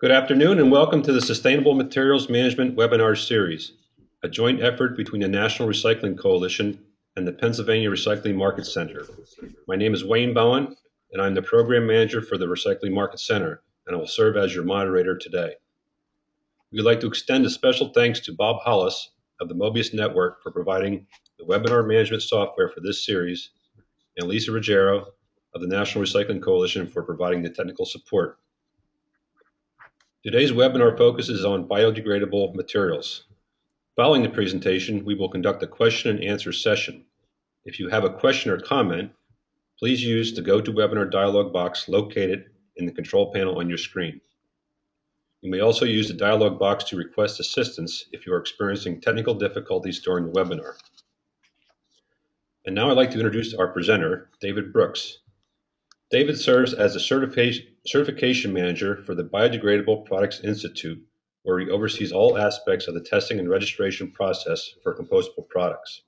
Good afternoon and welcome to the Sustainable Materials Management webinar series, a joint effort between the National Recycling Coalition and the Pennsylvania Recycling Market Center. My name is Wayne Bowen and I'm the Program Manager for the Recycling Market Center, and I will serve as your moderator today. We would like to extend a special thanks to Bob Hollis of the Mobius Network for providing the webinar management software for this series, and Lisa Ruggiero of the National Recycling Coalition for providing the technical support. Today's webinar focuses on biodegradable materials. Following the presentation, we will conduct a question and answer session. If you have a question or comment, please use the GoToWebinar dialog box located in the control panel on your screen. You may also use the dialog box to request assistance if you are experiencing technical difficulties during the webinar. And now I'd like to introduce our presenter, David Brooks. David serves as a certification manager for the Biodegradable Products Institute, where he oversees all aspects of the testing and registration process for compostable products.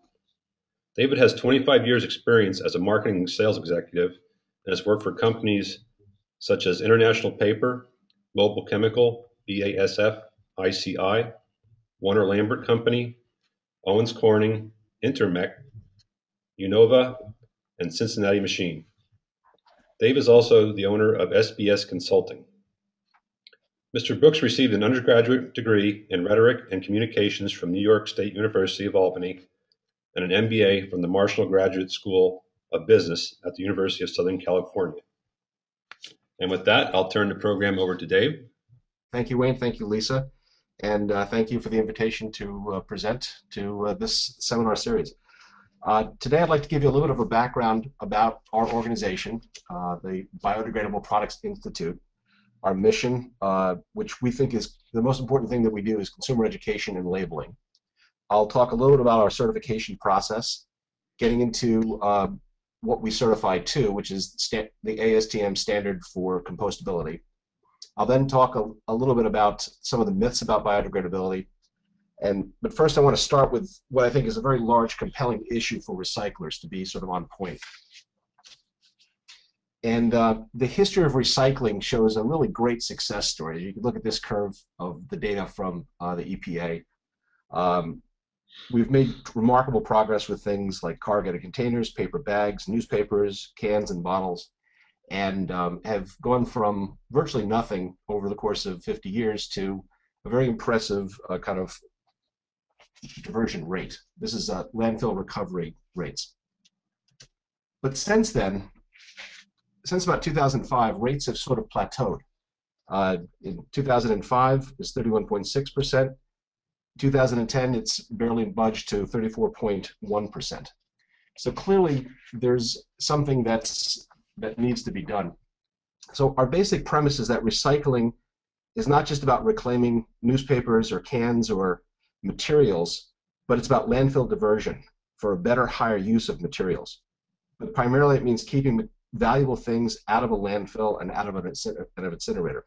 David has 25 years experience as a marketing and sales executive and has worked for companies such as International Paper, Mobile Chemical, BASF, ICI, Warner Lambert Company, Owens Corning, Intermec, Unova, and Cincinnati Machine. Dave is also the owner of SBS Consulting. Mr. Brooks received an undergraduate degree in rhetoric and communications from New York State University of Albany and an MBA from the Marshall Graduate School of Business at the University of Southern California. And with that, I'll turn the program over to Dave. Thank you, Wayne. Thank you, Lisa. And thank you for the invitation to present to this seminar series. Today I'd like to give you a little bit of a background about our organization, the Biodegradable Products Institute, our mission, which we think is the most important thing that we do is consumer education and labeling. I'll talk a little bit about our certification process, getting into what we certify to, which is the ASTM standard for compostability. I'll then talk a little bit about some of the myths about biodegradability. But first I want to start with what I think is a very large, compelling issue for recyclers to be sort of on point. And the history of recycling shows a really great success story. You can look at this curve of the data from the EPA. We've made remarkable progress with things like corrugated containers, paper bags, newspapers, cans, and bottles, and have gone from virtually nothing over the course of 50 years to a very impressive kind of diversion rate. This is landfill recovery rates. But since then, since about 2005, rates have sort of plateaued. In 2005, it's 31.6%. 2010, it's barely budged to 34.1%. So clearly, there's something that needs to be done. So our basic premise is that recycling is not just about reclaiming newspapers or cans or materials, but it's about landfill diversion for a better, higher use of materials. But primarily it means keeping valuable things out of a landfill and out of an incinerator.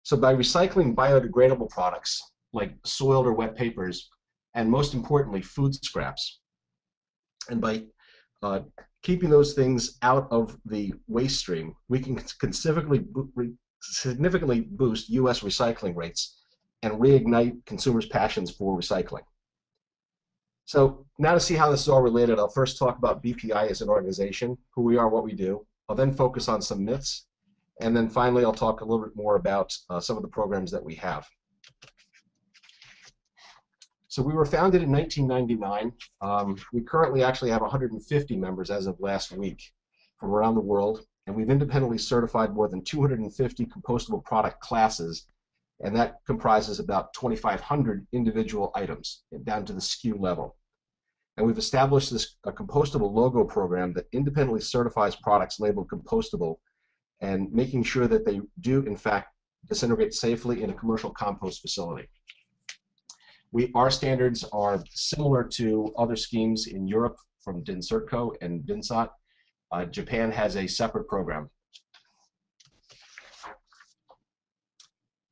So by recycling biodegradable products like soiled or wet papers, and most importantly, food scraps, and by keeping those things out of the waste stream, we can significantly boost U.S. recycling rates and reignite consumers' passions for recycling. So now to see how this is all related, I'll first talk about BPI as an organization, who we are, what we do. I'll then focus on some myths, and then finally I'll talk a little bit more about some of the programs that we have. So we were founded in 1999. We currently actually have 150 members as of last week from around the world, and we've independently certified more than 250 compostable product classes, and that comprises about 2,500 individual items down to the SKU level. And we've established this compostable logo program that independently certifies products labeled compostable and making sure that they do, in fact, disintegrate safely in a commercial compost facility. Our standards are similar to other schemes in Europe from DINCERTCO and DINSOT. Japan has a separate program.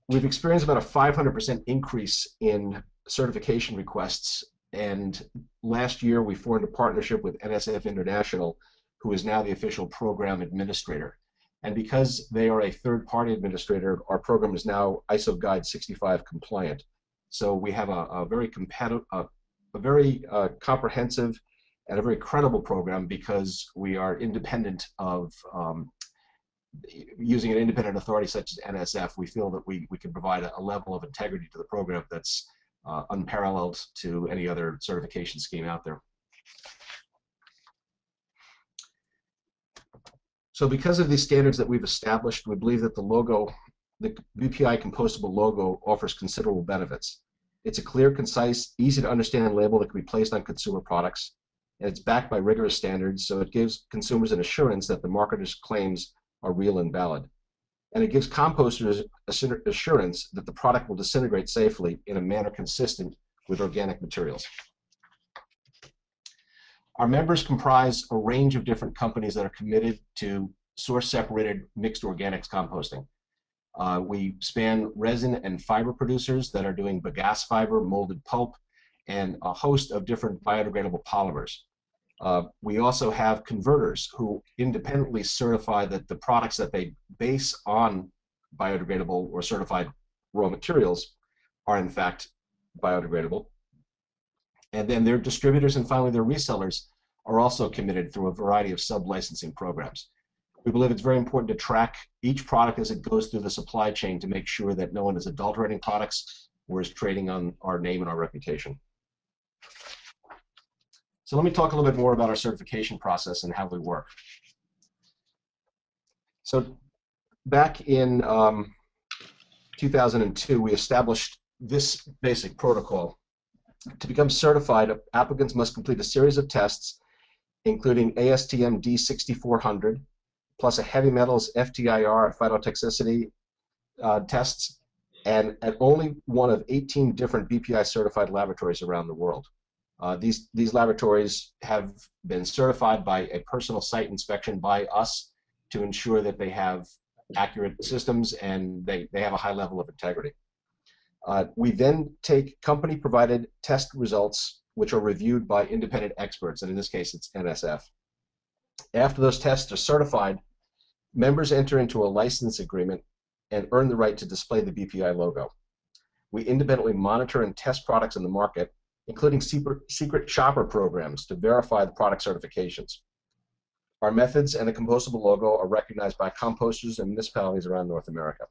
We've experienced about a 500% increase in certification requests, and last year we formed a partnership with NSF International, who is now the official program administrator. And because they are a third-party administrator, our program is now ISO Guide 65 compliant. So we have a very comprehensive and a very credible program because we are independent of using an independent authority such as NSF. We feel that we can provide a level of integrity to the program that's unparalleled to any other certification scheme out there. So because of these standards that we've established, we believe that the logo, the BPI compostable logo, offers considerable benefits. It's a clear, concise, easy to understand label that can be placed on consumer products, and it's backed by rigorous standards, so it gives consumers an assurance that the marketer's claims are real and valid. And it gives composters assurance that the product will disintegrate safely in a manner consistent with organic materials. Our members comprise a range of different companies that are committed to source-separated mixed organics composting. We span resin and fiber producers that are doing bagasse fiber, molded pulp, and a host of different biodegradable polymers. We also have converters who independently certify that the products that they base on biodegradable or certified raw materials are in fact biodegradable. And then their distributors and finally their resellers are also committed through a variety of sub-licensing programs. We believe it's very important to track each product as it goes through the supply chain to make sure that no one is adulterating products or is trading on our name and our reputation. So let me talk a little bit more about our certification process and how we work. So back in 2002, we established this basic protocol. To become certified, applicants must complete a series of tests, including ASTM D6400, plus a heavy metals FTIR phytotoxicity tests, and at only one of 18 different BPI certified laboratories around the world. These laboratories have been certified by a personal site inspection by us to ensure that they have accurate systems and they have a high level of integrity. We then take company-provided test results, which are reviewed by independent experts, and in this case, it's NSF. After those tests are certified, members enter into a license agreement and earn the right to display the BPI logo. We independently monitor and test products in the market, including secret shopper programs to verify the product certifications. Our methods and the compostable logo are recognized by composters and municipalities around North America.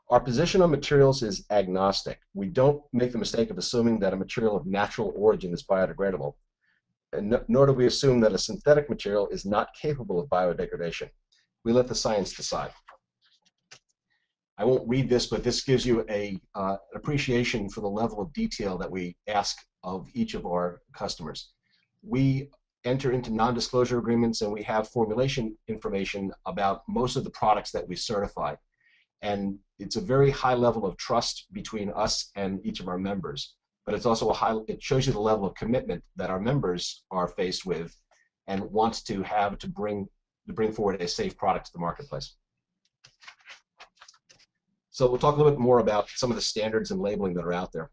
Our position on materials is agnostic. We don't make the mistake of assuming that a material of natural origin is biodegradable, and nor do we assume that a synthetic material is not capable of biodegradation. We let the science decide. I won't read this, but this gives you an appreciation for the level of detail that we ask of each of our customers. We enter into non-disclosure agreements and we have formulation information about most of the products that we certify. And it's a very high level of trust between us and each of our members. But it's also it shows you the level of commitment that our members are faced with and wants to have to bring forward a safe product to the marketplace. So we'll talk a little bit more about some of the standards and labeling that are out there.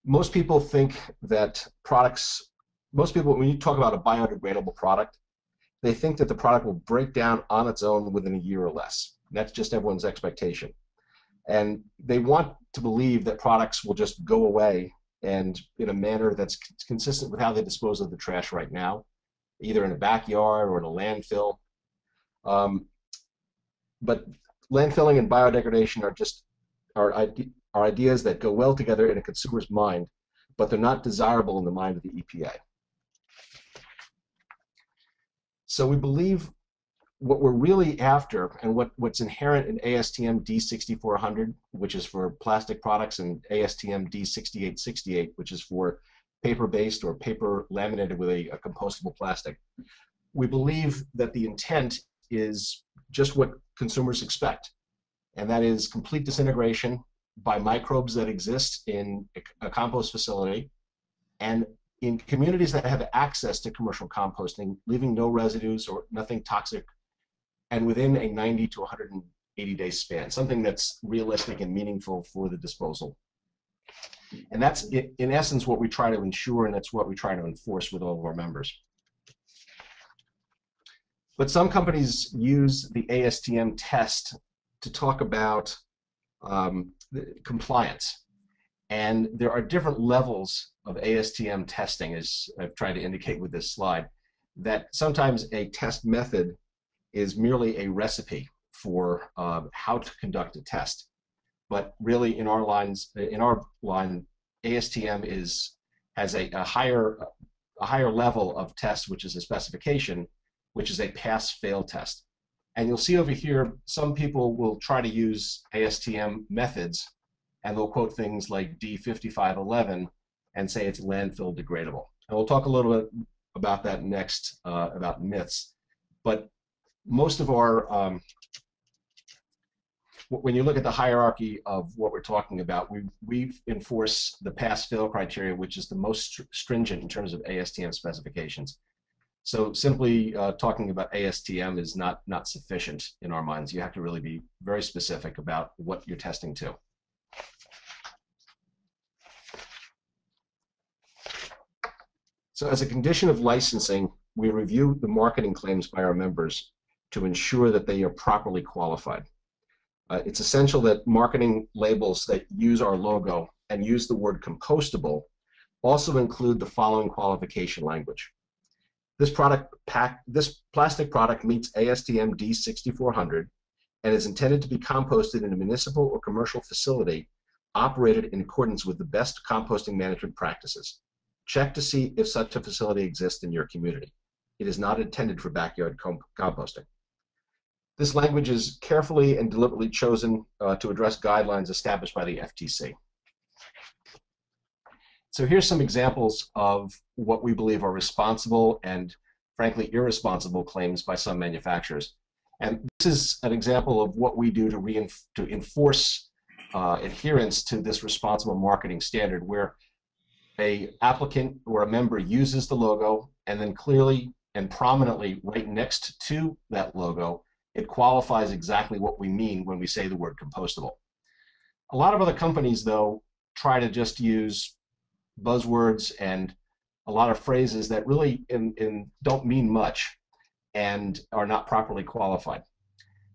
Most people think that when you talk about a biodegradable product, they think that the product will break down on its own within a year or less. That's just everyone's expectation. And they want to believe that products will just go away and in a manner that's consistent with how they dispose of the trash right now, either in a backyard or in a landfill. But landfilling and biodegradation are ideas that go well together in a consumer's mind, but they're not desirable in the mind of the EPA. So we believe what we're really after and what's inherent in ASTM D6400, which is for plastic products, and ASTM D6868, which is for paper-based or paper laminated with a compostable plastic. We believe that the intent is just what consumers expect, and that is complete disintegration by microbes that exist in a compost facility and in communities that have access to commercial composting, leaving no residues or nothing toxic, and within a 90 to 180-day span, something that's realistic and meaningful for the disposal. And that's, in essence, what we try to ensure, and that's what we try to enforce with all of our members. But some companies use the ASTM test to talk about compliance. And there are different levels of ASTM testing, as I've tried to indicate with this slide, that sometimes a test method is merely a recipe for how to conduct a test. But really, in our line, ASTM has a higher level of test, which is a specification, which is a pass-fail test. And you'll see over here, some people will try to use ASTM methods, and they'll quote things like D5511 and say it's landfill degradable. And we'll talk a little bit about that next, about myths. But most of our, when you look at the hierarchy of what we're talking about, we enforce the pass-fail criteria, which is the most stringent in terms of ASTM specifications. So simply talking about ASTM is not sufficient in our minds. You have to really be very specific about what you're testing to. So as a condition of licensing, we review the marketing claims by our members to ensure that they are properly qualified. It's essential that marketing labels that use our logo and use the word compostable also include the following qualification language. This plastic product meets ASTM D6400 and is intended to be composted in a municipal or commercial facility operated in accordance with the best composting management practices. Check to see if such a facility exists in your community. It is not intended for backyard composting. This language is carefully and deliberately chosen to address guidelines established by the FTC. So here's some examples of what we believe are responsible and, frankly, irresponsible claims by some manufacturers. And this is an example of what we do to enforce adherence to this responsible marketing standard, where an applicant or a member uses the logo, and then clearly and prominently right next to that logo, it qualifies exactly what we mean when we say the word compostable. A lot of other companies, though, try to just use buzzwords and a lot of phrases that really don't mean much and are not properly qualified.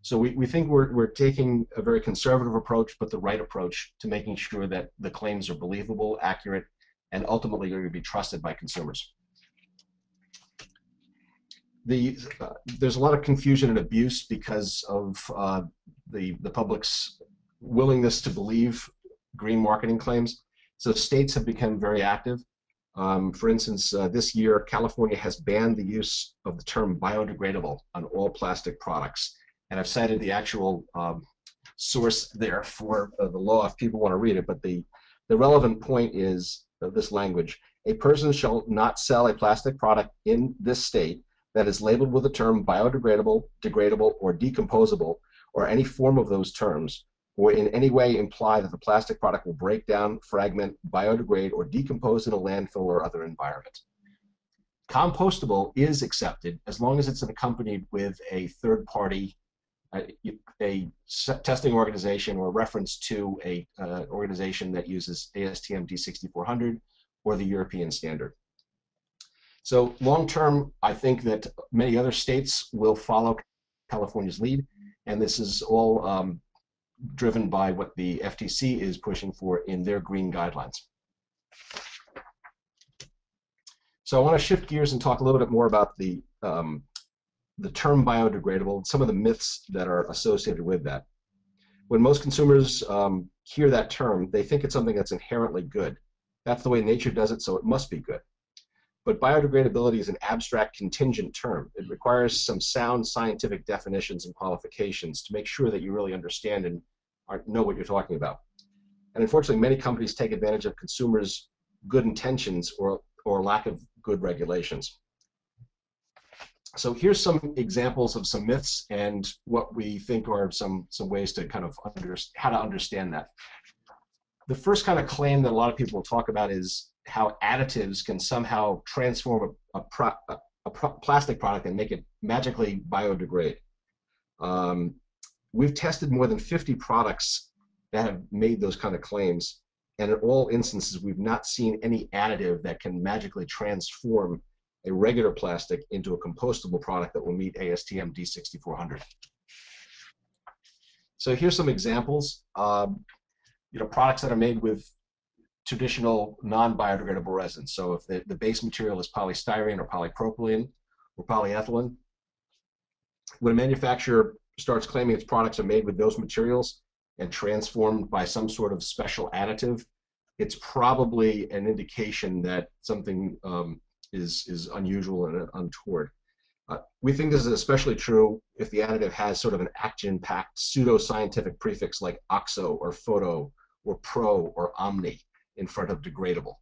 So we think we're taking a very conservative approach, but the right approach to making sure that the claims are believable, accurate, and ultimately going to be trusted by consumers. There's a lot of confusion and abuse because of the public's willingness to believe green marketing claims. So states have become very active. For instance, this year, California has banned the use of the term biodegradable on all plastic products. And I've cited the actual source there for the law if people want to read it. But the relevant point is this language. A person shall not sell a plastic product in this state that is labeled with the term biodegradable, degradable, or decomposable, or any form of those terms, or in any way imply that the plastic product will break down, fragment, biodegrade, or decompose in a landfill or other environment. Compostable is accepted as long as it's accompanied with a third party, a testing organization, or reference to a organization that uses ASTM D6400 or the European standard. So long term, I think that many other states will follow California's lead, and this is all driven by what the FTC is pushing for in their green guidelines. So I want to shift gears and talk a little bit more about the term biodegradable and some of the myths that are associated with that. When most consumers hear that term, they think it's something that's inherently good. That's the way nature does it, so it must be good. But biodegradability is an abstract contingent term. It requires some sound scientific definitions and qualifications to make sure that you really understand and know what you're talking about. And unfortunately, many companies take advantage of consumers' good intentions or lack of good regulations. So here's some examples of some myths and what we think are some ways to kind of how to understand that. The first kind of claim that a lot of people will talk about is how additives can somehow transform a plastic product and make it magically biodegrade. We've tested more than 50 products that have made those kind of claims, and in all instances, we've not seen any additive that can magically transform a regular plastic into a compostable product that will meet ASTM D6400. So here's some examples. Products that are made with traditional non-biodegradable resins. So if the base material is polystyrene or polypropylene or polyethylene, when a manufacturer starts claiming its products are made with those materials and transformed by some sort of special additive, it's probably an indication that something is unusual and untoward. We think this is especially true if the additive has sort of an action-packed pseudo-scientific prefix like oxo or photo or pro or omni in front of degradable.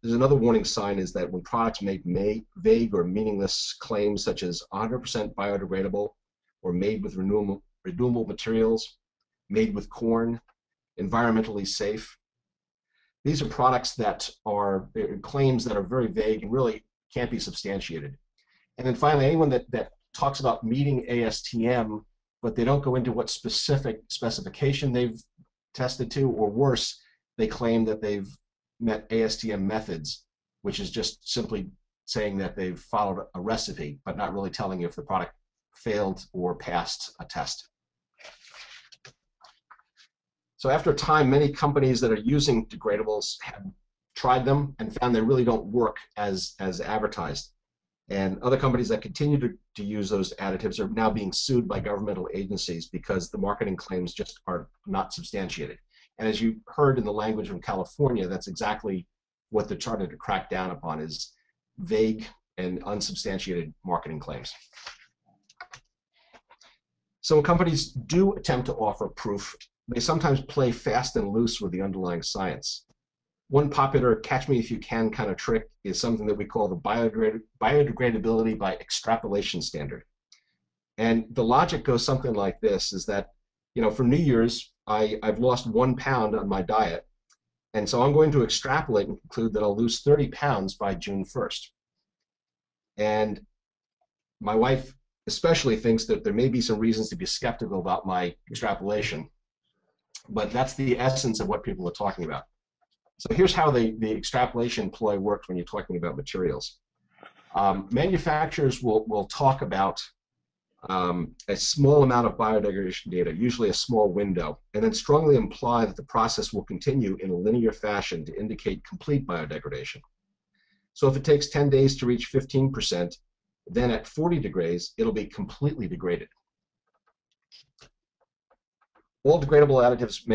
There's another warning sign is that when products make vague or meaningless claims such as 100% biodegradable or made with renewable materials, made with corn, environmentally safe, these are products that are claims that are very vague and really can't be substantiated. And then finally, anyone that talks about meeting ASTM, but they don't go into what specific specification they've tested to, or worse, they claim that they've met ASTM methods, which is just simply saying that they've followed a recipe, but not really telling you if the product failed or passed a test. So after a time, many companies that are using degradables have tried them and found they really don't work as advertised. And other companies that continue to use those additives are now being sued by governmental agencies because the marketing claims just are not substantiated. And as you heard in the language from California, that's exactly what they're trying to crack down upon, is vague and unsubstantiated marketing claims. So when companies do attempt to offer proof, they sometimes play fast and loose with the underlying science. One popular catch-me-if-you-can kind of trick is something that we call the biodegradability by extrapolation standard. And the logic goes something like this, is that, for New Year's, I've lost 1 pound on my diet, and so I'm going to extrapolate and conclude that I'll lose 30 pounds by June 1st. And my wife especially thinks that there may be some reasons to be skeptical about my extrapolation, but that's the essence of what people are talking about. So here's how the extrapolation ploy works when you're talking about materials. Manufacturers will talk about a small amount of biodegradation data, usually a small window, and then strongly imply that the process will continue in a linear fashion to indicate complete biodegradation. So if it takes 10 days to reach 15%, then at 40 degrees, it'll be completely degraded. All degradable additives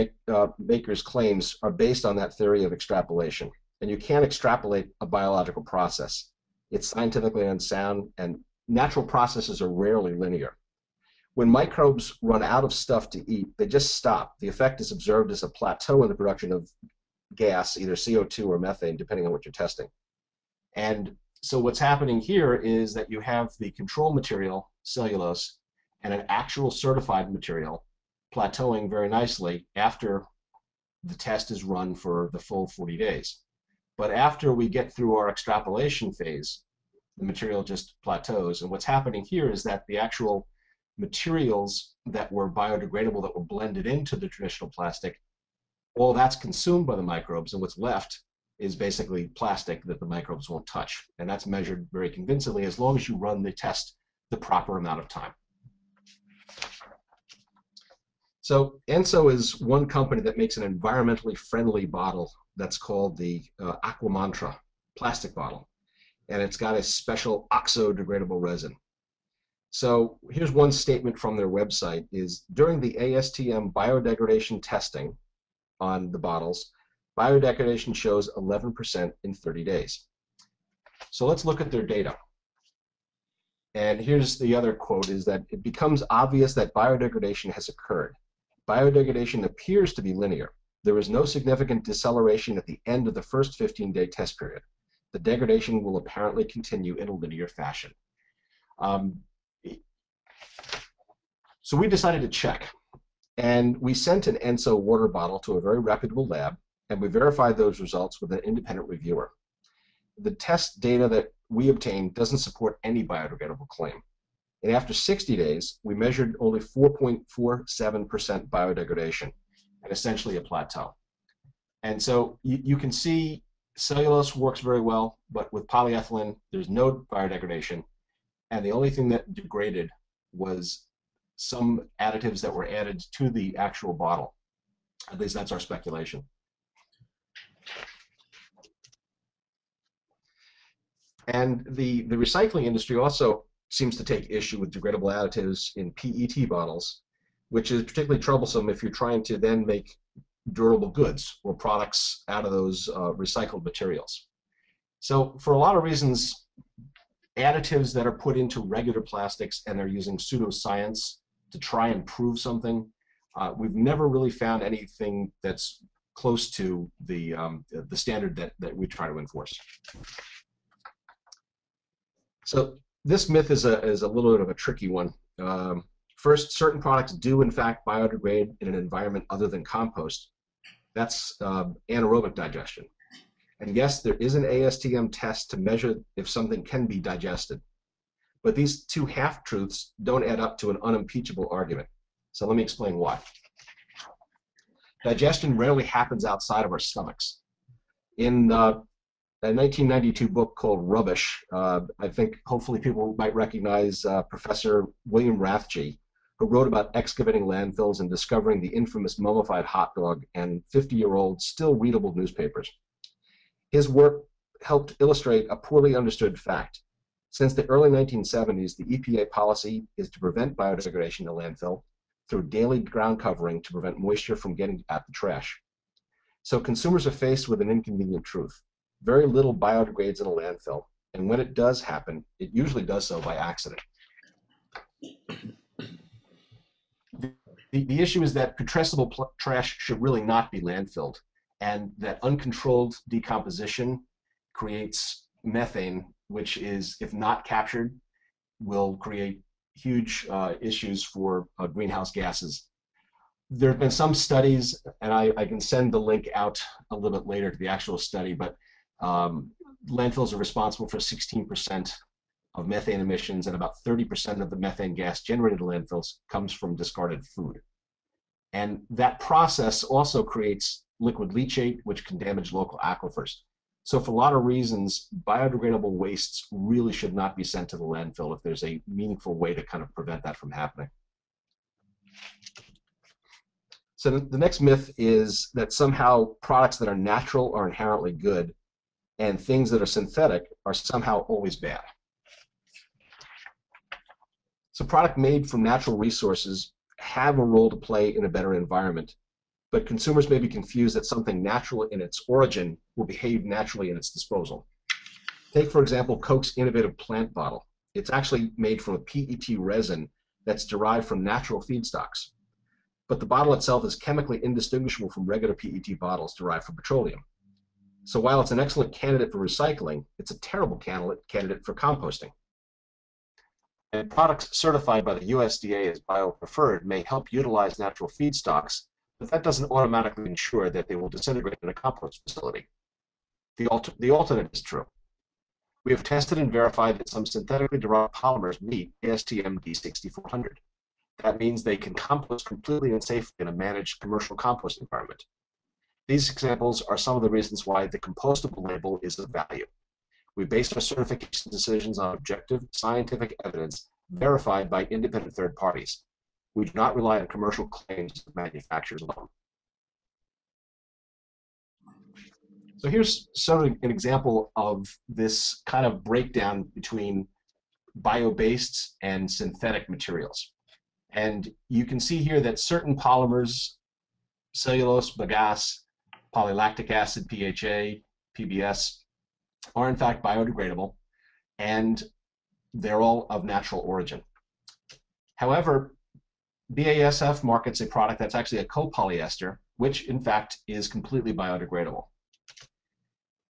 makers' claims are based on that theory of extrapolation, and you can't extrapolate a biological process. It's scientifically unsound, and natural processes are rarely linear. When microbes run out of stuff to eat, they just stop. The effect is observed as a plateau in the production of gas, either CO2 or methane, depending on what you're testing. And so what's happening here is that you have the control material, cellulose, and an actual certified material plateauing very nicely after the test is run for the full 40 days. But after we get through our extrapolation phase, the material just plateaus. And what's happening here is that the actual materials that were biodegradable, that were blended into the traditional plastic, all that's consumed by the microbes, and what's left is basically plastic that the microbes won't touch. And that's measured very convincingly as long as you run the test the proper amount of time. So Enso is one company that makes an environmentally friendly bottle that's called the Aqua Mantra plastic bottle. And it's got a special oxo-degradable resin. So here's one statement from their website is, during the ASTM biodegradation testing on the bottles, biodegradation shows 11% in 30 days. So let's look at their data. And here's the other quote, is that it becomes obvious that biodegradation has occurred. Biodegradation appears to be linear. There is no significant deceleration at the end of the first 15-day test period. The degradation will apparently continue in a linear fashion. So we decided to check, and we sent an Enso water bottle to a very reputable lab, and we verified those results with an independent reviewer. The test data that we obtained doesn't support any biodegradable claim. And after 60 days, we measured only 4.47% biodegradation, and essentially a plateau. And so you can see Cellulose works very well, but with polyethylene, there's no biodegradation, and the only thing that degraded was some additives that were added to the actual bottle. At least that's our speculation. And the recycling industry also seems to take issue with degradable additives in PET bottles, which is particularly troublesome if you're trying to then make durable goods or products out of those recycled materials. So for a lot of reasons, additives that are put into regular plastics and they're using pseudoscience to try and prove something, we've never really found anything that's close to the standard that we try to enforce. So this myth is a little bit of a tricky one. First, certain products do in fact biodegrade in an environment other than compost. That's anaerobic digestion. And yes, there is an ASTM test to measure if something can be digested. But these two half-truths don't add up to an unimpeachable argument. So let me explain why. Digestion rarely happens outside of our stomachs. In a 1992 book called Rubbish, I think hopefully people might recognize Professor William Rathje, who wrote about excavating landfills and discovering the infamous mummified hot dog and 50-year-old still readable newspapers. His work helped illustrate a poorly understood fact. Since the early 1970s, the EPA policy is to prevent biodegradation in a landfill through daily ground covering to prevent moisture from getting at the trash. So consumers are faced with an inconvenient truth. Very little biodegrades in a landfill, and when it does happen, it usually does so by accident. The issue is that putrescible trash should really not be landfilled, and that uncontrolled decomposition creates methane, which is, if not captured, will create huge issues for greenhouse gases. There have been some studies, and I can send the link out a little bit later to the actual study, but landfills are responsible for 16% of methane emissions, and about 30% of the methane gas generated in landfills comes from discarded food. And that process also creates liquid leachate, which can damage local aquifers. So for a lot of reasons, biodegradable wastes really should not be sent to the landfill if there's a meaningful way to kind of prevent that from happening. So the next myth is that somehow products that are natural are inherently good, and things that are synthetic are somehow always bad. So products made from natural resources have a role to play in a better environment, but consumers may be confused that something natural in its origin will behave naturally in its disposal. Take, for example, Coke's innovative plant bottle. It's actually made from a PET resin that's derived from natural feedstocks. But the bottle itself is chemically indistinguishable from regular PET bottles derived from petroleum. So while it's an excellent candidate for recycling, it's a terrible candidate for composting. And products certified by the USDA as bio-preferred may help utilize natural feedstocks, but that doesn't automatically ensure that they will disintegrate in a compost facility. The alternate is true. We have tested and verified that some synthetically derived polymers meet ASTM D6400. That means they can compost completely and safely in a managed commercial compost environment. These examples are some of the reasons why the compostable label is of value. We base our certification decisions on objective scientific evidence verified by independent third parties. We do not rely on commercial claims of manufacturers alone. So here's sort of an example of this kind of breakdown between bio-based and synthetic materials. And you can see here that certain polymers, cellulose, bagasse, polylactic acid, PHA, PBS, are in fact biodegradable, and they're all of natural origin. However, BASF markets a product that's actually a copolyester, which in fact is completely biodegradable.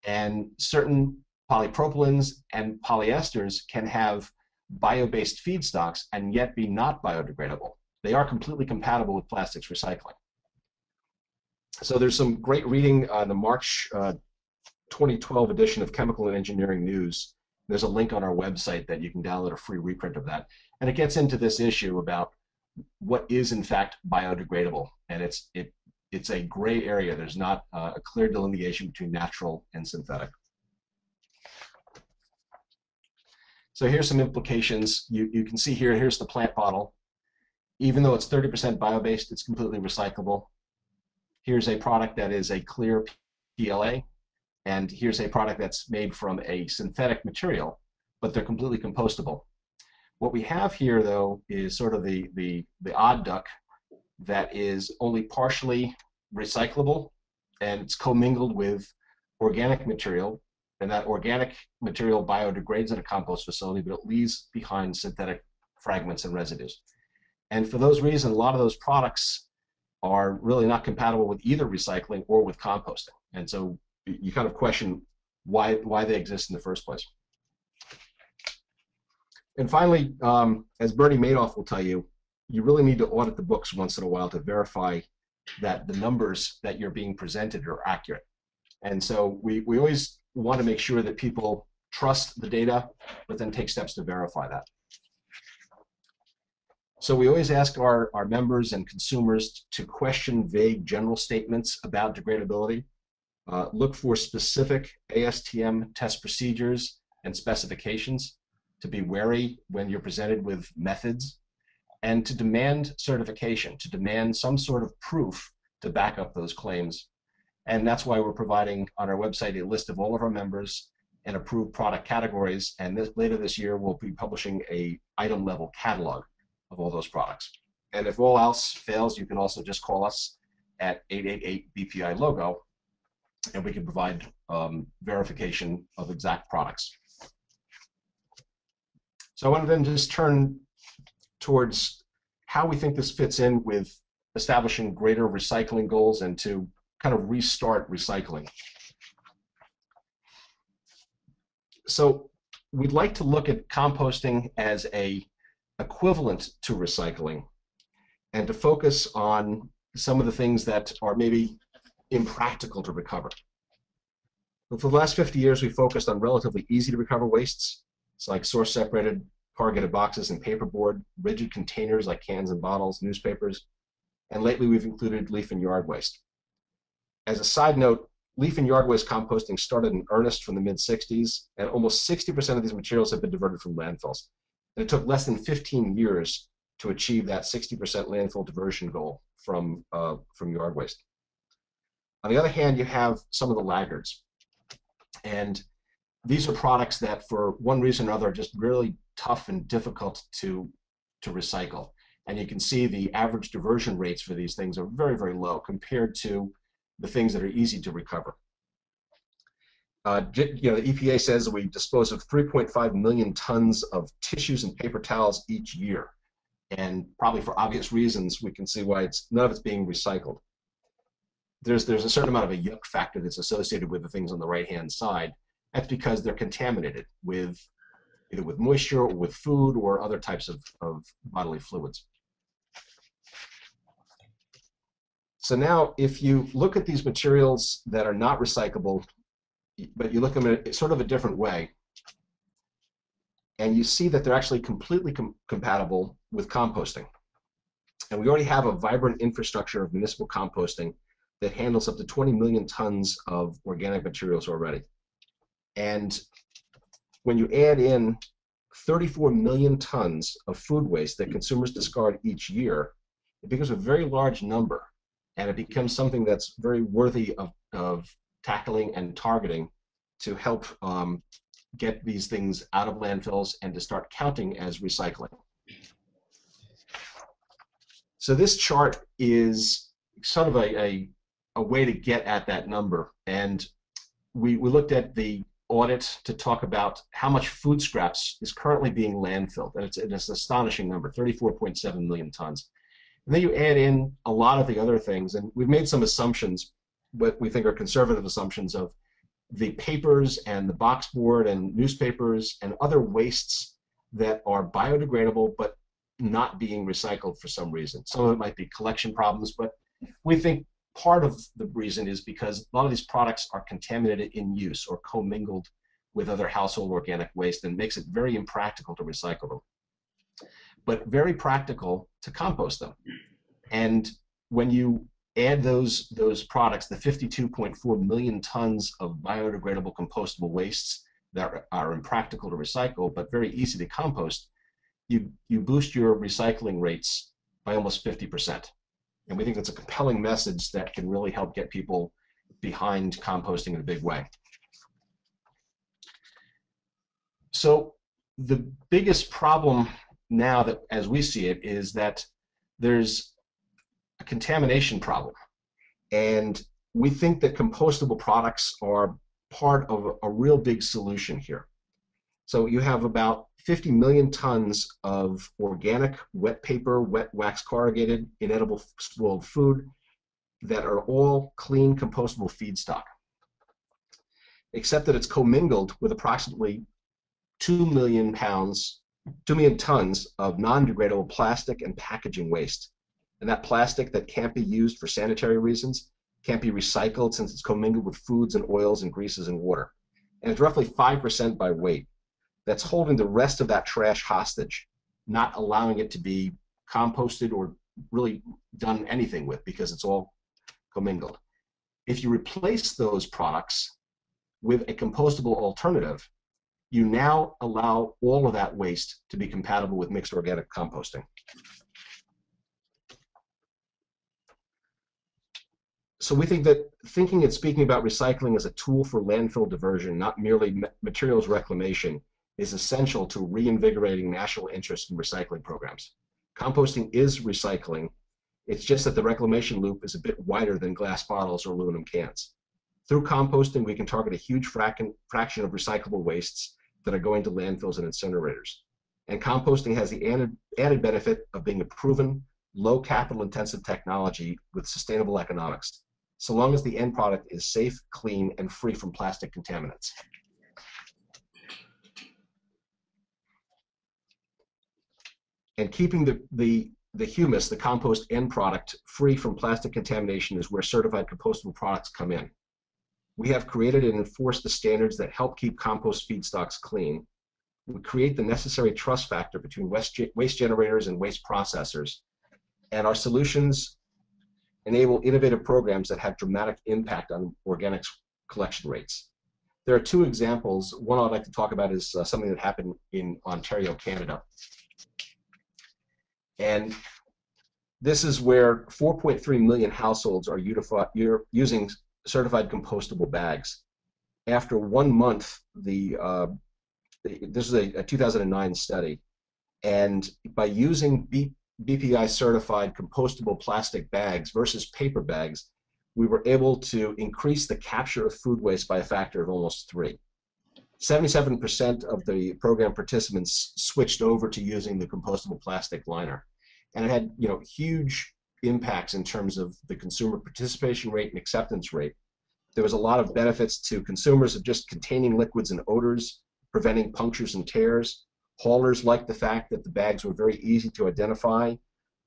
And certain polypropylenes and polyesters can have bio-based feedstocks and yet be not biodegradable. They are completely compatible with plastics recycling. So there's some great reading on the March 2012 edition of Chemical and Engineering News. There's a link on our website that you can download a free reprint of that. And it gets into this issue about what is in fact biodegradable. And it it's a gray area. There's not a clear delineation between natural and synthetic. So here's some implications. You can see here, here's the plant bottle. Even though it's 30% bio-based, it's completely recyclable. Here's a product that is a clear PLA, and here's a product that's made from a synthetic material, but they're completely compostable. What we have here, though, is sort of the odd duck that is only partially recyclable, and it's commingled with organic material, and that organic material biodegrades at a compost facility, but it leaves behind synthetic fragments and residues. And for those reasons, a lot of those products are really not compatible with either recycling or with composting. And so you kind of question why they exist in the first place. And finally, as Bernie Madoff will tell you, you really need to audit the books once in a while to verify that the numbers that you're being presented are accurate. And so we always want to make sure that people trust the data, but then take steps to verify that. So we always ask our members and consumers to question vague general statements about degradability. Look for specific ASTM test procedures and specifications, to be wary when you're presented with methods, and to demand certification, to demand some sort of proof to back up those claims. And that's why we're providing on our website a list of all of our members and approved product categories, and later this year we'll be publishing a item level catalog of all those products. And if all else fails, you can also just call us at 888-BPI-LOGO, and we can provide verification of exact products. So I want to then just turn towards how we think this fits in with establishing greater recycling goals and to kind of restart recycling. So we'd like to look at composting as an equivalent to recycling, and to focus on some of the things that are maybe impractical to recover. But for the last 50 years, we focused on relatively easy to recover wastes. It's like source-separated corrugated boxes and paperboard, rigid containers like cans and bottles, newspapers, and lately we've included leaf and yard waste. As a side note, leaf and yard waste composting started in earnest from the mid-60s, and almost 60% of these materials have been diverted from landfills. And it took less than 15 years to achieve that 60% landfill diversion goal from yard waste. On the other hand, you have some of the laggards. And these are products that, for one reason or another, are just really tough and difficult to recycle. And you can see the average diversion rates for these things are very, very low compared to the things that are easy to recover. The EPA says we dispose of 3.5 million tons of tissues and paper towels each year. And probably for obvious reasons, we can see why none of it's being recycled. There's a certain amount of a yuck factor that's associated with the things on the right-hand side. That's because they're contaminated with either with moisture or with food or other types of bodily fluids. So now, if you look at these materials that are not recyclable, but you look at them in sort of a different way, and you see that they're actually completely compatible with composting. And we already have a vibrant infrastructure of municipal composting that handles up to 20 million tons of organic materials already. And when you add in 34 million tons of food waste that consumers discard each year, it becomes a very large number, and it becomes something that's very worthy of tackling and targeting to help get these things out of landfills and to start counting as recycling. So this chart is sort of a way to get at that number, and we looked at the audit to talk about how much food scraps is currently being landfilled, and it's an astonishing number, 34.7 million tons. And then you add in a lot of the other things, and we've made some assumptions, what we think are conservative assumptions of the papers and the boxboard and newspapers and other wastes that are biodegradable but not being recycled for some reason. Some of it might be collection problems, but we think part of the reason is because a lot of these products are contaminated in use or commingled with other household organic waste, and makes it very impractical to recycle them, but very practical to compost them. And when you add those products, the 52.4 million tons of biodegradable compostable wastes that are impractical to recycle but very easy to compost, you boost your recycling rates by almost 50%. And we think that's a compelling message that can really help get people behind composting in a big way. So the biggest problem now, that as we see it, is that there's a contamination problem. And we think that compostable products are part of a real big solution here. So you have about 50 million tons of organic wet paper, wet wax corrugated, inedible spoiled food that are all clean compostable feedstock, except that it's commingled with approximately 2 million pounds, 2 million tons of non-degradable plastic and packaging waste. And that plastic that can't be used for sanitary reasons can't be recycled since it's commingled with foods and oils and greases and water. And it's roughly 5% by weight. That's holding the rest of that trash hostage, not allowing it to be composted or really done anything with because it's all commingled. If you replace those products with a compostable alternative, you now allow all of that waste to be compatible with mixed organic composting. So we think that thinking and speaking about recycling as a tool for landfill diversion, not merely materials reclamation, is essential to reinvigorating national interest in recycling programs. Composting is recycling. It's just that the reclamation loop is a bit wider than glass bottles or aluminum cans. Through composting, we can target a huge fraction of recyclable wastes that are going to landfills and incinerators. And composting has the added benefit of being a proven, low capital intensive technology with sustainable economics, so long as the end product is safe, clean, and free from plastic contaminants. And keeping the humus, the compost end product, free from plastic contamination is where certified compostable products come in. We have created and enforced the standards that help keep compost feedstocks clean. We create the necessary trust factor between waste generators and waste processors. And our solutions enable innovative programs that have dramatic impact on organics collection rates. There are two examples. One I'd like to talk about is something that happened in Ontario, Canada. And this is where 4.3 million households are using certified compostable bags. After 1 month, this is a 2009 study, and by using BPI certified compostable plastic bags versus paper bags, we were able to increase the capture of food waste by a factor of almost 3. 77% of the program participants switched over to using the compostable plastic liner, and it had huge impacts in terms of the consumer participation rate and acceptance rate. There was a lot of benefits to consumers of just containing liquids and odors, preventing punctures and tears. Haulers liked the fact that the bags were very easy to identify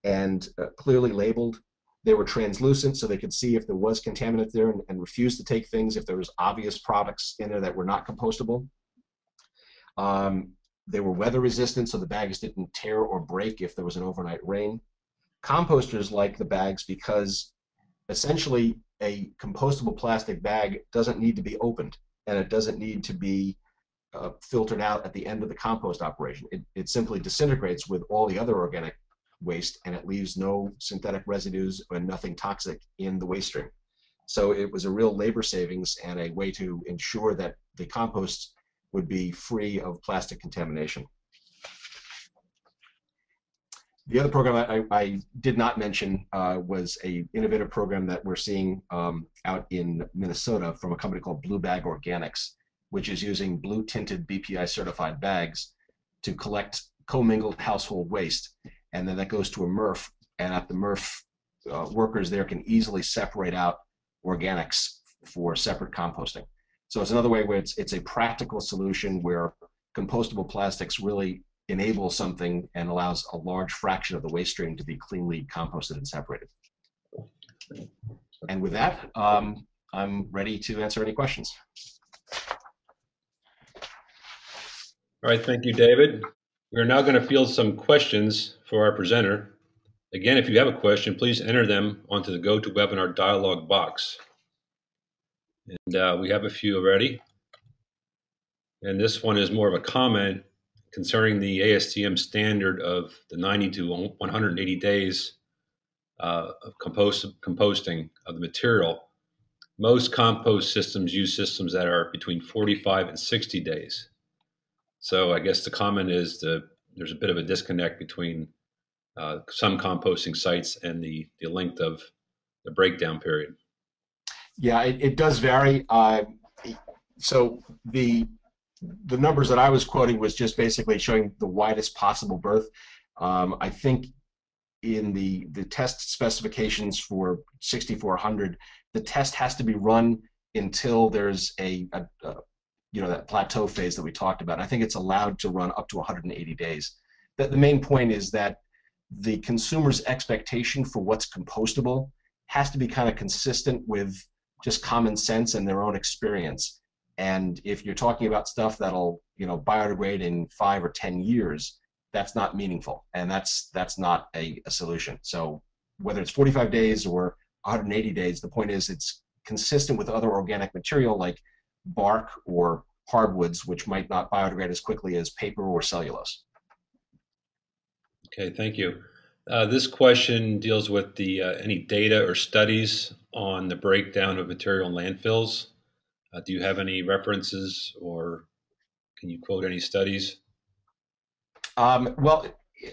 and clearly labeled. They were translucent, so they could see if there was contaminant there and refused to take things if there was obvious products in there that were not compostable. They were weather resistant, so the bags didn't tear or break if there was an overnight rain. Composters like the bags because essentially a compostable plastic bag doesn't need to be opened, and it doesn't need to be filtered out at the end of the compost operation. It simply disintegrates with all the other organic waste, and it leaves no synthetic residues and nothing toxic in the waste stream. So it was a real labor savings and a way to ensure that the compost would be free of plastic contamination. The other program I did not mention was an innovative program that we're seeing out in Minnesota from a company called Blue Bag Organics, which is using blue tinted BPI certified bags to collect commingled household waste. And then that goes to a MRF, and at the MRF, workers there can easily separate out organics for separate composting. So it's another way where it's a practical solution where compostable plastics really enable something and allows a large fraction of the waste stream to be cleanly composted and separated. And with that, I'm ready to answer any questions. All right, thank you, David. We're now going to field some questions for our presenter. Again, if you have a question, please enter them onto the GoToWebinar dialog box. And we have a few already. And this one is more of a comment concerning the ASTM standard of the 90 to 180 days of composting of the material. Most compost systems use systems that are between 45 and 60 days. So I guess the comment is there's a bit of a disconnect between some composting sites and the length of the breakdown period. Yeah, it does vary. So the numbers that I was quoting was just basically showing the widest possible berth. I think in the test specifications for 6400, the test has to be run until there's a that plateau phase that we talked about. I think it's allowed to run up to 180 days. The main point is that the consumer's expectation for what's compostable has to be kind of consistent with just common sense and their own experience. And if you're talking about stuff that'll biodegrade in 5 or 10 years, that's not meaningful, and that's not a solution. So whether it's 45 days or 180 days, the point is it's consistent with other organic material like bark or hardwoods, which might not biodegrade as quickly as paper or cellulose. Okay, thank you. This question deals with the any data or studies on the breakdown of material in landfills. Do you have any references, or can you quote any studies? Well,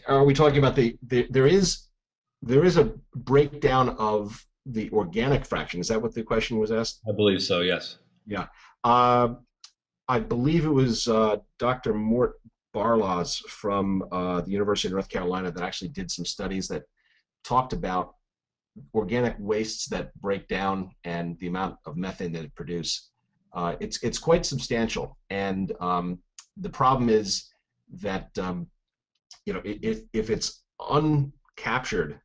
are we talking about there is a breakdown of the organic fraction? Is that what the question was asked? I believe so, yes. Yeah. I believe it was Dr. Mort Barlaws from the University of North Carolina that actually did some studies that talked about organic wastes that break down and the amount of methane that it produce. It's quite substantial, and the problem is that if it's uncaptured,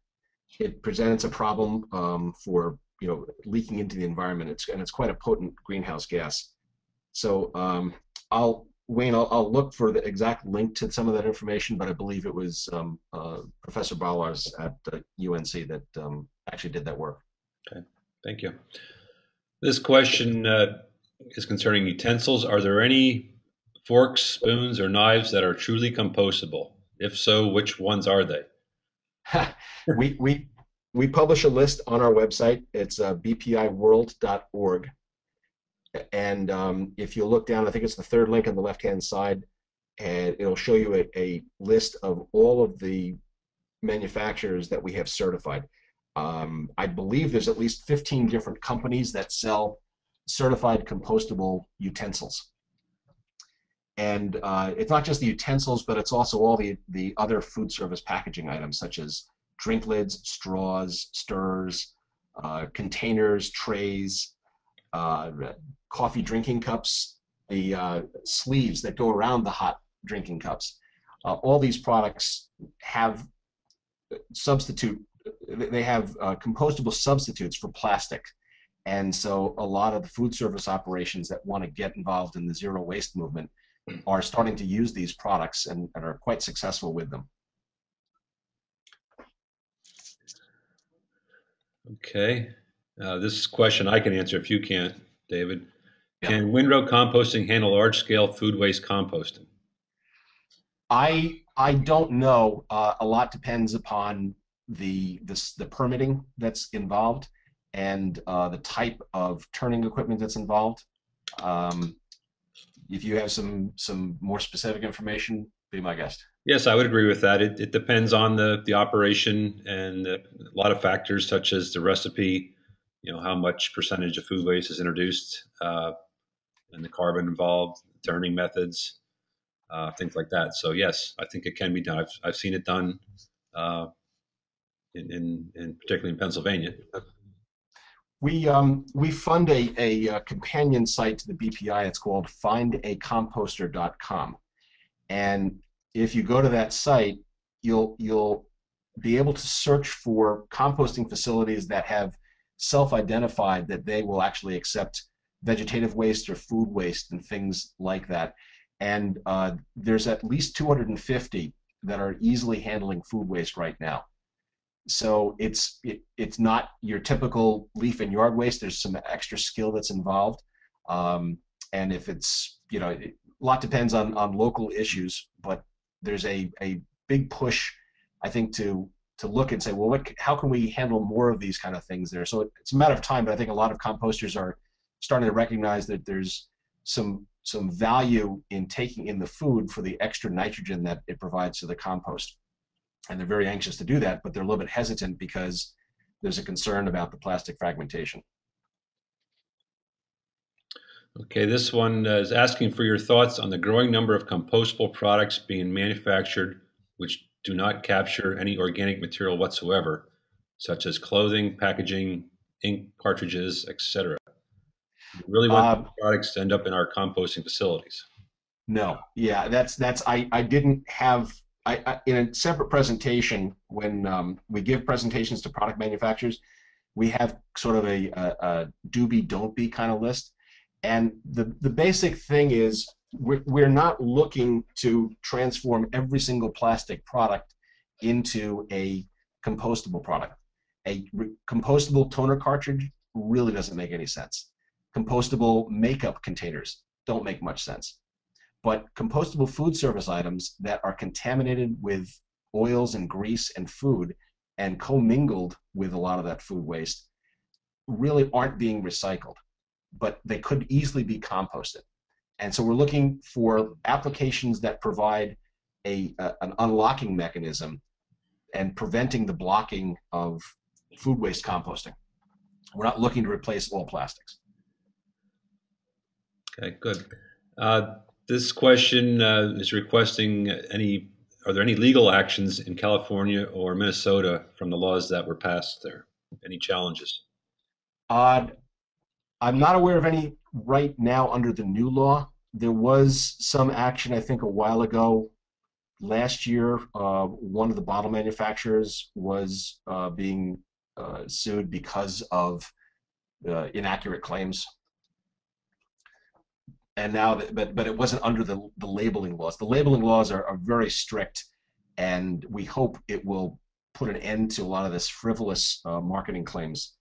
it presents a problem for leaking into the environment. It's quite a potent greenhouse gas. So Wayne, I'll look for the exact link to some of that information, but I believe it was Professor Barlaws at UNC that actually did that work. Okay, thank you. This question is concerning utensils. Are there any forks, spoons, or knives that are truly compostable? If so, which ones are they? we publish a list on our website. It's bpiworld.org. And if you look down, I think it's the third link on the left-hand side, and it'll show you a list of all of the manufacturers that we have certified. I believe there's at least 15 different companies that sell certified compostable utensils. And it's not just the utensils, but it's also all the other food service packaging items, such as drink lids, straws, stirrers, containers, trays, coffee drinking cups, the sleeves that go around the hot drinking cups. All these products have compostable substitutes for plastic. And so a lot of the food service operations that want to get involved in the zero waste movement are starting to use these products and are quite successful with them. Okay. This question I can answer if you can't, David. Yeah. Can windrow composting handle large-scale food waste composting? I don't know. A lot depends upon the permitting that's involved and the type of turning equipment that's involved. If you have some more specific information, be my guest. Yes, I would agree with that. It depends on the operation and a lot of factors such as the recipe, how much percentage of food waste is introduced, and the carbon involved, turning methods, things like that. So yes, I think it can be done. I've seen it done, in particularly in Pennsylvania. We fund a companion site to the BPI. It's called findacomposter.com, and if you go to that site, you'll be able to search for composting facilities that have self-identified that they will actually accept vegetative waste or food waste and things like that. And there's at least 250 that are easily handling food waste right now. So it's not your typical leaf and yard waste. There's some extra skill that's involved, and if it's a lot depends on local issues, but there's a big push, I think, to look and say, well, how can we handle more of these kind of things there? So it's a matter of time, but I think a lot of composters are starting to recognize that there's some value in taking in the food for the extra nitrogen that it provides to the compost, and they're very anxious to do that, but they're a little bit hesitant because there's a concern about the plastic fragmentation. Okay, this one is asking for your thoughts on the growing number of compostable products being manufactured which do not capture any organic material whatsoever, such as clothing, packaging, ink cartridges, etc. We really want Uh, these products to end up in our composting facilities. no, yeah, that's I didn't have in a separate presentation when we give presentations to product manufacturers, we have sort of a do be don't be kind of list, and the basic thing is we're not looking to transform every single plastic product into a compostable product. A compostable toner cartridge really doesn't make any sense. Compostable makeup containers don't make much sense. But compostable food service items that are contaminated with oils and grease and food and commingled with a lot of that food waste really aren't being recycled, but they could easily be composted. And so we're looking for applications that provide an unlocking mechanism and preventing the blocking of food waste composting. We're not looking to replace all plastics. Okay, good. This question is requesting are there any legal actions in California or Minnesota from the laws that were passed there? Any challenges? Uh, I'm not aware of any right now under the new law. There was some action, I think, a while ago. Last year, one of the bottle manufacturers was being sued because of inaccurate claims. And now, but it wasn't under the labeling laws. The labeling laws are very strict, and we hope it will put an end to a lot of this frivolous marketing claims.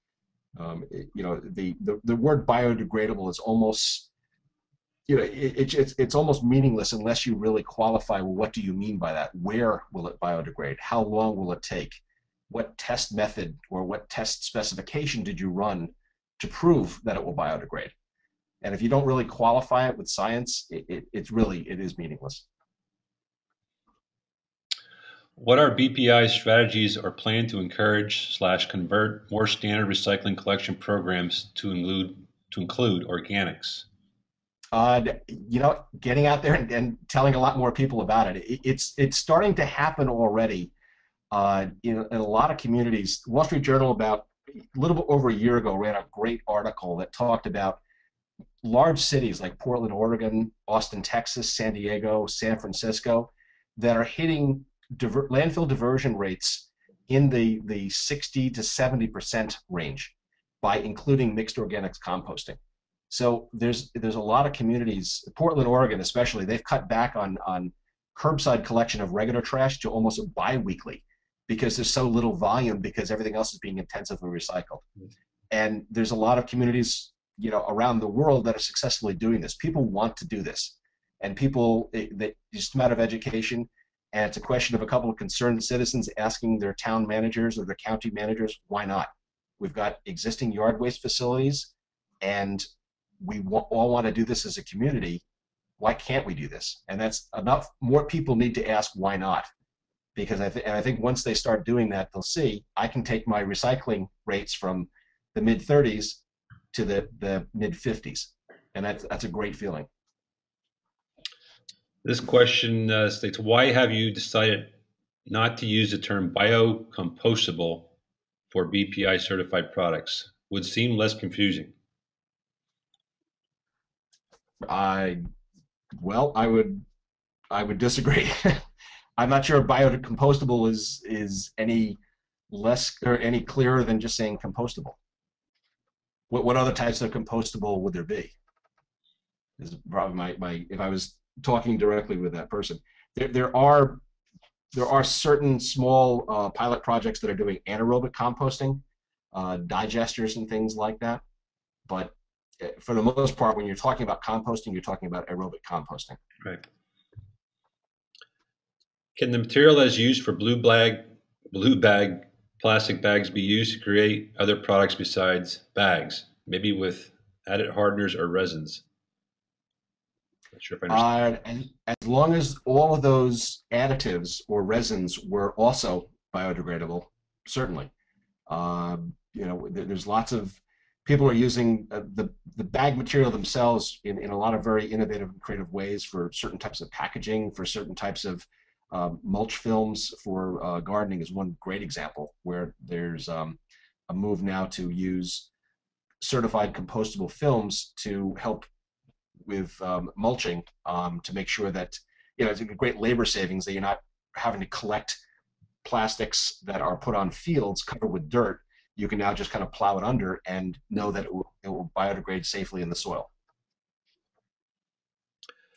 The word biodegradable is almost it's almost meaningless unless you really qualify, well, what do you mean by that? Where will it biodegrade? How long will it take? What test method or what test specification did you run to prove that it will biodegrade? And if you don't really qualify it with science, it is meaningless. What are BPI strategies or plan to encourage/convert more standard recycling collection programs to include organics? Getting out there and telling a lot more people about it. It's starting to happen already in a lot of communities. Wall Street Journal about a little bit over a year ago ran a great article that talked about large cities like Portland, Oregon, Austin, Texas, San Diego, San Francisco that are hitting landfill diversion rates in the 60 to 70% range by including mixed organics composting. So there's a lot of communities, Portland, Oregon especially, they've cut back on curbside collection of regular trash to almost bi-weekly because there's so little volume because everything else is being intensively recycled. And there's a lot of communities around the world that are successfully doing this. People want to do this, and it's just a matter of education, and it's a question of a couple of concerned citizens asking their town managers or their county managers, why not? We've got existing yard waste facilities, and we all want to do this as a community. Why can't we do this? And that's enough. More people need to ask why not, because I think once they start doing that, they'll see I can take my recycling rates from the mid 30s to the mid 50s, and that's a great feeling. This question states, why have you decided not to use the term biocompostable for BPI certified products? Would seem less confusing. I Well, I would disagree. I'm not sure biocompostable is any less or any clearer than just saying compostable. What other types of compostable would there be? Is probably my if I was talking directly with that person. There are There are certain small pilot projects that are doing anaerobic composting, digesters and things like that. But for the most part, when you're talking about composting, you're talking about aerobic composting. Right. Can the material that is used for blue bag plastic bags be used to create other products besides bags, maybe with added hardeners or resins? Not sure if I understand. And as long as all of those additives or resins were also biodegradable, certainly. There's lots of people are using the bag material themselves in a lot of very innovative and creative ways for certain types of packaging, for certain types of mulch films for gardening is one great example where there's a move now to use certified compostable films to help with mulching to make sure that it's a great labor savings that you're not having to collect plastics that are put on fields covered with dirt. You can now just kind of plow it under and know that it will biodegrade safely in the soil.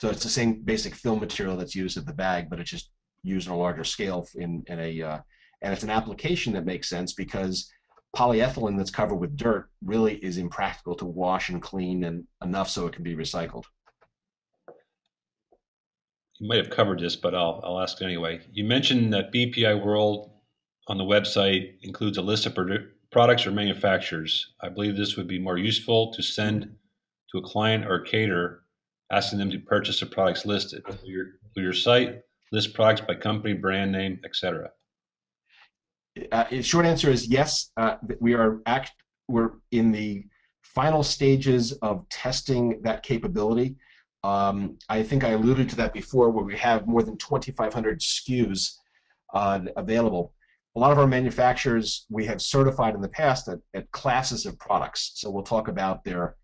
So it's the same basic film material that's used at the bag, but it's just used on a larger scale and it's an application that makes sense because polyethylene that's covered with dirt really is impractical to wash and clean and enough so it can be recycled. You might have covered this, but I'll ask it anyway. You mentioned that BPI World on the website includes a list of products or manufacturers. I believe this would be more useful to send to a client or a caterer asking them to purchase the products listed. Through your site, list products by company, brand name, etc. Short answer is yes. We're in the final stages of testing that capability. I think I alluded to that before, where we have more than 2,500 SKUs available. A lot of our manufacturers we have certified in the past at classes of products. So we'll talk about their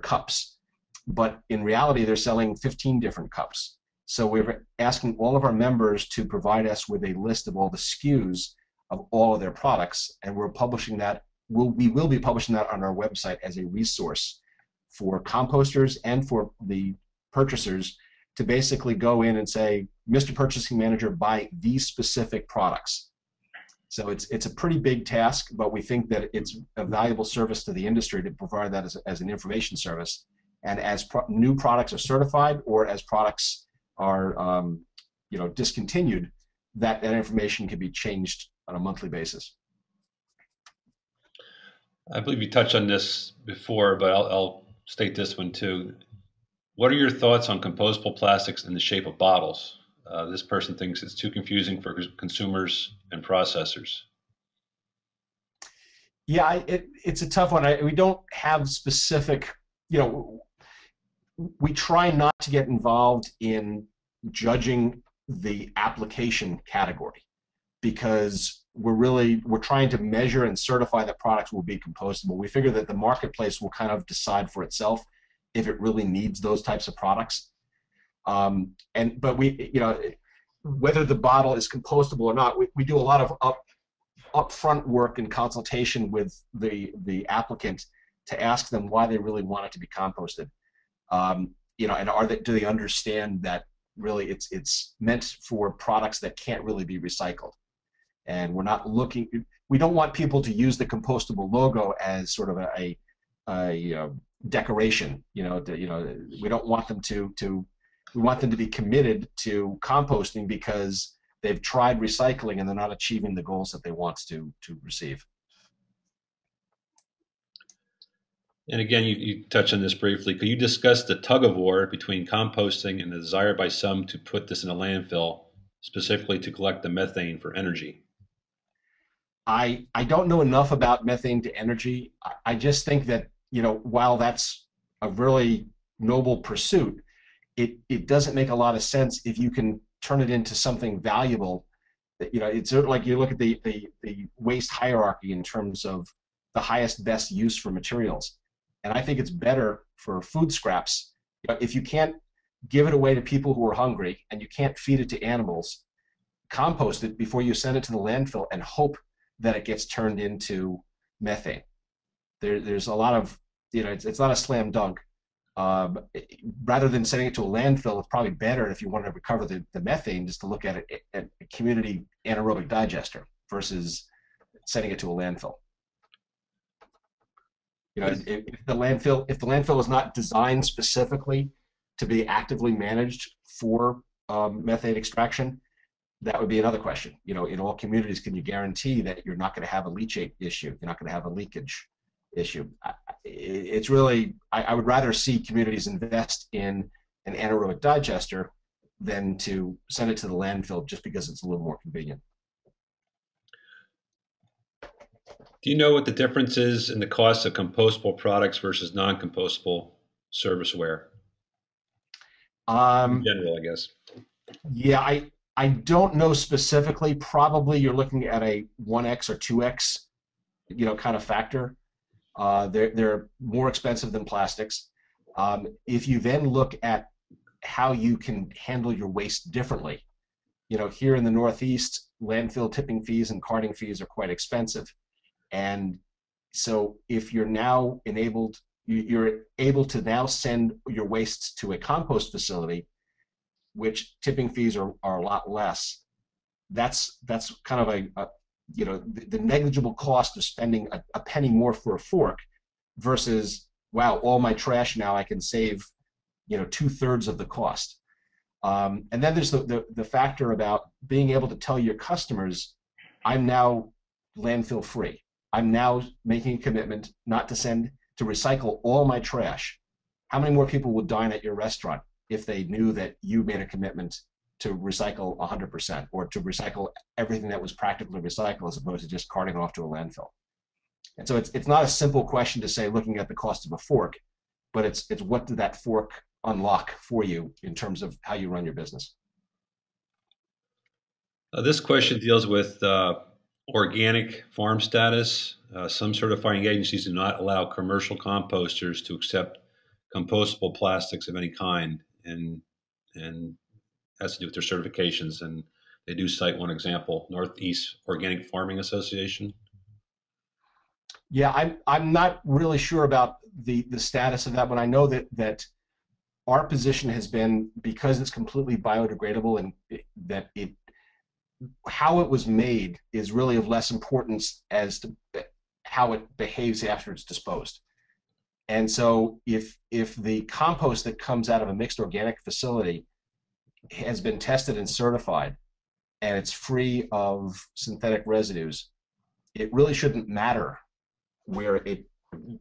cups, but in reality, they're selling 15 different cups. So we're asking all of our members to provide us with a list of all the SKUs of all of their products, and we're publishing that. We will be publishing that on our website as a resource for composters and for the purchasers to basically go in and say, Mr. Purchasing Manager, buy these specific products. So it's a pretty big task, but we think that it's a valuable service to the industry to provide that as an information service. And as new products are certified or as products are discontinued, that information can be changed on a monthly basis. I believe you touched on this before, but I'll state this one too. What are your thoughts on compostable plastics in the shape of bottles? This person thinks it's too confusing for consumers and processors. Yeah, it's a tough one. We don't have specific, we try not to get involved in judging the application category because we're trying to measure and certify that products will be compostable. We figure that the marketplace will kind of decide for itself if it really needs those types of products. But whether the bottle is compostable or not, we do a lot of upfront work and consultation with the applicant to ask them why they really want it to be composted. And do they understand that really it's meant for products that can't really be recycled? And we don't want people to use the compostable logo as sort of a decoration. We don't want them we want them to be committed to composting because they've tried recycling and they're not achieving the goals that they want to receive. And again, you touched on this briefly. Could you discuss the tug of war between composting and the desire by some to put this in a landfill, specifically to collect the methane for energy? I don't know enough about methane to energy. I just think that while that's a really noble pursuit, it doesn't make a lot of sense if you can turn it into something valuable. It's sort of like you look at the waste hierarchy in terms of the highest best use for materials. And I think it's better for food scraps. If you can't give it away to people who are hungry and you can't feed it to animals, compost it before you send it to the landfill and hope that it gets turned into methane. There's a lot of, it's not a slam dunk, Um, Rather than sending it to a landfill, it's probably better if you want to recover the methane just to look at it at a community anaerobic digester versus sending it to a landfill. You know, What is, if the landfill is not designed specifically to be actively managed for methane extraction, that would be another question. You know, in all communities, can you guarantee that you're not going to have a leachate issue? You're not going to have a leakage issue. It's really, I would rather see communities invest in an anaerobic digester than to send it to the landfill just because it's a little more convenient. do you know what the difference is in the cost of compostable products versus non-compostable serviceware? In Um, general, I guess. yeah, I don't know specifically. Probably you're looking at a 1x or 2x, you know, kind of factor. They're more expensive than plastics. If you then look at how you can handle your waste differently, you know, here in the Northeast, landfill tipping fees and carting fees are quite expensive. And so if you're now enabled, you're able to now send your wastes to a compost facility, which tipping fees are a lot less. That's kind of a you know, the negligible cost of spending a penny more for a fork versus, wow, all my trash now I can save, you know, 2/3 of the cost. And then there's the factor about being able to tell your customers, I'm now landfill free. I'm now making a commitment not to send to recycle all my trash. How many more people would dine at your restaurant if they knew that you made a commitment to recycle 100% or to recycle everything that was practically recycled as opposed to just carting it off to a landfill? And so it's not a simple question to say looking at the cost of a fork, but it's what did that fork unlock for you in terms of how you run your business. This question deals with organic farm status. Some certifying agencies do not allow commercial composters to accept compostable plastics of any kind, and has to do with their certifications. And they do cite one example: Northeast Organic Farming Association. Yeah, I'm not really sure about the status of that, but I know that our position has been because it's completely biodegradable and that it how it was made is really of less importance as to how it behaves after it's disposed. And so if the compost that comes out of a mixed organic facility has been tested and certified and it's free of synthetic residues, it really shouldn't matter where it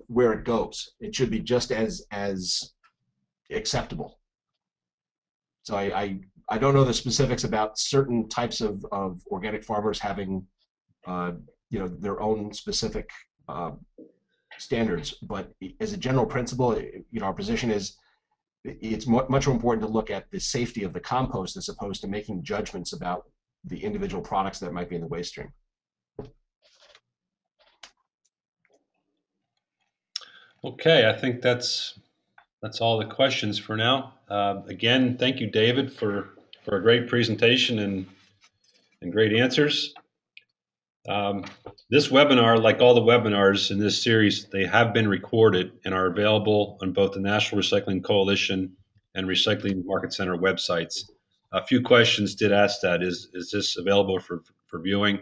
where it goes. It should be just as acceptable. So I don't know the specifics about certain types of organic farmers having uh, you know, their own specific uh, standards, but as a general principle, you know, our position is it's much more important to look at the safety of the compost as opposed to making judgments about the individual products that might be in the waste stream. Okay, I think that's all the questions for now. Again, thank you, David, for a great presentation and great answers. Um, this webinar, like all the webinars in this series, they have been recorded and are available on both the National Recycling Coalition and Recycling Market Center websites. A few questions did ask that: is this available for viewing?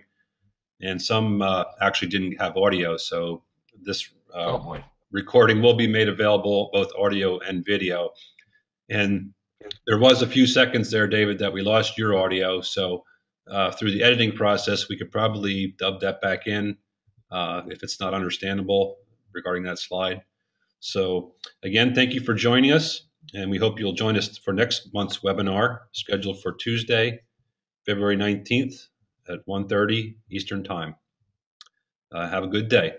And some actually didn't have audio, so this Oh boy. recording will be made available both audio and video. And there was a few seconds there, David, that we lost your audio. So through the editing process, we could probably dub that back in if it's not understandable regarding that slide. So again, thank you for joining us, and we hope you'll join us for next month's webinar scheduled for Tuesday, February 19th at 1:30 Eastern Time. Have a good day.